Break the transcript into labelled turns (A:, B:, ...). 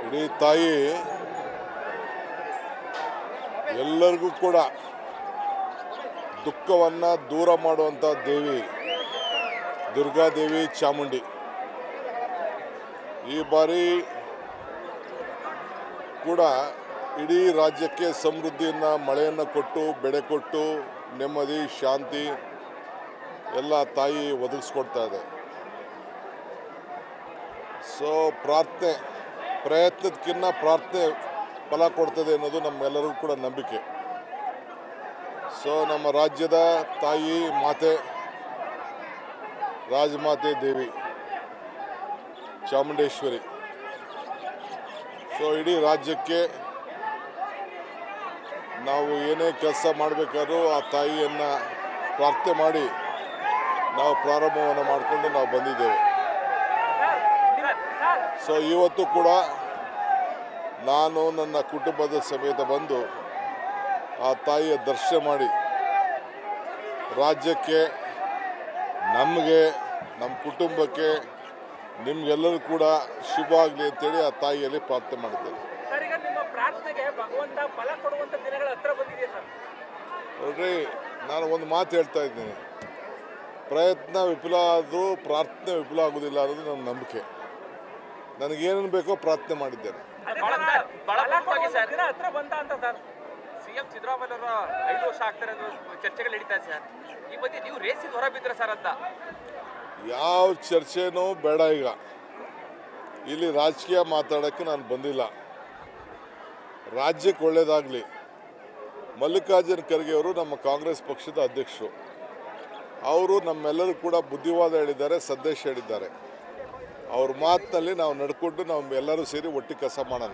A: ಇಡೀ ತಾಯಿ ಎಲ್ಲರಿಗೂ ಕೂಡ ದುಃಖವನ್ನು ದೂರ ಮಾಡುವಂಥ ದೇವಿ ದುರ್ಗಾದೇವಿ ಚಾಮುಂಡಿ. ಈ ಬಾರಿ ಕೂಡ ಇಡೀ ರಾಜ್ಯಕ್ಕೆ ಸಮೃದ್ಧಿಯನ್ನು, ಮಳೆಯನ್ನು ಕೊಟ್ಟು, ಬೆಳೆ ಕೊಟ್ಟು, ನೆಮ್ಮದಿ, ಶಾಂತಿ ಎಲ್ಲ ತಾಯಿ ಒದಗಿಸ್ಕೊಡ್ತಾ ಇದೆ. ಸೊ ಪ್ರಯತ್ನದಕ್ಕಿಂತ ಪ್ರಾರ್ಥನೆ ಫಲ ಕೊಡ್ತದೆ ಅನ್ನೋದು ನಮ್ಮೆಲ್ಲರಿಗೂ ಕೂಡ ನಂಬಿಕೆ. ಸೊ ನಮ್ಮ ರಾಜ್ಯದ ತಾಯಿ ಮಾತೆ, ರಾಜಮಾತೆ ದೇವಿ ಚಾಮುಂಡೇಶ್ವರಿ ಸೊ ಇಡೀ ರಾಜ್ಯಕ್ಕೆ ನಾವು ಏನೇ ಕೆಲಸ ಮಾಡಬೇಕಾದ್ರೂ ಆ ತಾಯಿಯನ್ನು ಪ್ರಾರ್ಥನೆ ಮಾಡಿ ನಾವು ಪ್ರಾರಂಭವನ್ನು ಮಾಡಿಕೊಂಡು ನಾವು ಬಂದಿದ್ದೇವೆ. ಸೊ ಇವತ್ತು ಕೂಡ ನಾನು ನನ್ನ ಕುಟುಂಬದ ಸಮೇತ ಬಂದು ಆ ತಾಯಿಯ ದರ್ಶನ ಮಾಡಿ ರಾಜ್ಯಕ್ಕೆ, ನಮಗೆ, ನಮ್ಮ ಕುಟುಂಬಕ್ಕೆ, ನಿಮಗೆಲ್ಲರೂ ಕೂಡ ಶುಭ ಆಗಲಿ ಅಂತೇಳಿ ಆ ತಾಯಿಯಲ್ಲಿ ಪ್ರಾರ್ಥನೆ ಮಾಡಿದ್ದೇನೆ. ನೋಡ್ರಿ, ನಾನು ಒಂದು ಮಾತು ಹೇಳ್ತಾ ಇದ್ದೀನಿ, ಪ್ರಯತ್ನ ವಿಫಲ ಆದರೂ ಪ್ರಾರ್ಥನೆ ವಿಫಲ ಆಗೋದಿಲ್ಲ ಅನ್ನೋದು ನನ್ನ ನಂಬಿಕೆ. ನನಗೇನೇನು ಬೇಕೋ ಪ್ರಾರ್ಥನೆ ಮಾಡಿದ್ದೇನೆ.
B: ಸಿಎಂ ಸಿದ್ದರಾಮಯ್ಯ ಅವರ 5 ವರ್ಷ ಆಗ್ತಾರೆ ಅನ್ನೋ ಚರ್ಚೆಗಳು ನಡೀತಾ ಇದೆ ಸರ್. ಈ ಬಗ್ಗೆ ನೀವು ರೇಸಿಂದ ಹೊರ ಬಿದ್ದರೆ ಸರ್ ಅಂತ.
A: ಯಾವ ಚರ್ಚೆನೂ ಬೇಡ. ಈಗ ಇಲ್ಲಿ ರಾಜಕೀಯ ಮಾತಾಡೋಕ್ಕೆ ನಾನು ಬಂದಿಲ್ಲ. ರಾಜ್ಯಕ್ಕೆ ಒಳ್ಳೆಯದಾಗಲಿ. ಮಲ್ಲಿಕಾರ್ಜುನ ಖರ್ಗೆ ಅವರು ನಮ್ಮ ಕಾಂಗ್ರೆಸ್ ಪಕ್ಷದ ಅಧ್ಯಕ್ಷರು. ಅವರು ನಮ್ಮೆಲ್ಲರೂ ಕೂಡ ಬುದ್ಧಿವಾದ ಹೇಳಿದ್ದಾರೆ, ಸಂದೇಶ ಹೇಳಿದ್ದಾರೆ. ಅವ್ರ ಮಾತಿನಲ್ಲಿ ನಾವು ನಡ್ಕೊಂಡು ನಾವು ಎಲ್ಲರೂ ಸೇರಿ ಒಟ್ಟಿಗೆ ಕೆಲಸ ಮಾಡೋಣ.